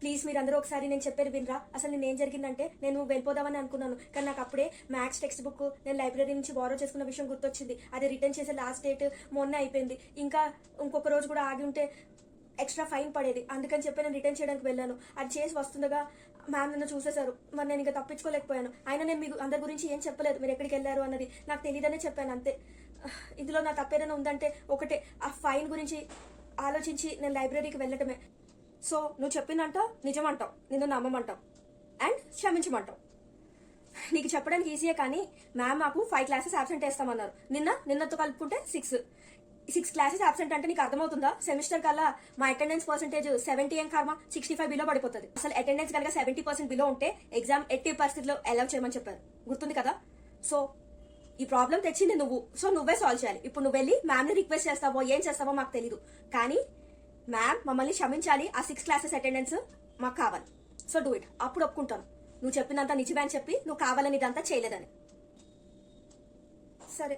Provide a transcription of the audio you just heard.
Please మీరు అందరూ ఒకసారి నేను చెప్పేది వినరా. అసలు నేను ఏం జరిగిందంటే నేను వెళ్ళిపోదామని అనుకున్నాను, కానీ నాకు అప్పుడే మ్యాథ్స్ టెక్స్ట్ బుక్ నేను లైబ్రరీ నుంచి బారో చేసుకున్న విషయం గుర్తొచ్చింది. అది రిటర్న్ చేసే లాస్ట్ డేట్ మొన్న అయిపోయింది. ఇంకా ఇంకొక రోజు కూడా ఆగి ఉంటే ఎక్స్ట్రా ఫైన్ పడేది. అందుకని చెప్పి నేను రిటర్న్ చేయడానికి వెళ్ళాను. అది చేసి వస్తుండగా మ్యామ్ నన్ను చూసేశారు. మరి నేను ఇంకా తప్పించుకోలేకపోయాను. అయినా నేను మీకు అందరి గురించి ఏం చెప్పలేదు, మీరు ఎక్కడికి వెళ్ళారు అన్నది నాకు తెలియదనే చెప్పాను అంతే. ఇందులో నా తప్పేదైనా ఉందంటే ఒకటే, ఆ ఫైన్ గురించి ఆలోచించి నేను లైబ్రరీకి వెళ్ళటమే. సో నువ్వు చెప్పిందంటావు, నిజమంటావు, నిన్ను నమ్మమంటావు అండ్ క్షమించమంటావు. నీకు చెప్పడానికి ఈజీయే, కానీ మ్యామ్ మాకు 5 క్లాసెస్ అబ్సెంట్ వేస్తామన్నారు. నిన్నతో కలుపుకుంటే 6 క్లాసెస్ అబ్సెంట్ అంటే నీకు అర్థమవుతుందా? సెమిస్టర్ కల్లా మా అటెండెన్స్ పర్సెంటేజ్ 70 ఏం కర్మ 65 బిలో పడిపోతుంది. అసలు అటెండెన్స్ కనుక 70% బిలో ఉంటే ఎగ్జామ్ 80 పరిస్థితిలో అలౌ చేయమని చెప్పారు, గుర్తుంది కదా? సో ఈ ప్రాబ్లం తెచ్చింది నువ్వు, సో నువ్వే సాల్వ్ చేయాలి. ఇప్పుడు నువ్వు వెళ్ళి మ్యామ్ ని రిక్వెస్ట్ చేస్తావో ఏం చేస్తావో మాకు తెలీదు, కానీ మ్యామ్ మమ్మల్ని క్షమించాలి. ఆ 6 క్లాసెస్ అటెండెన్స్ మాకు కావాలి. So do it. అప్పుడు ఒప్పుకుంటాను నువ్వు చెప్పినంత నిజమే అని చెప్పి నువ్వు కావాలని ఇదంతా చేయలేదని. సరే.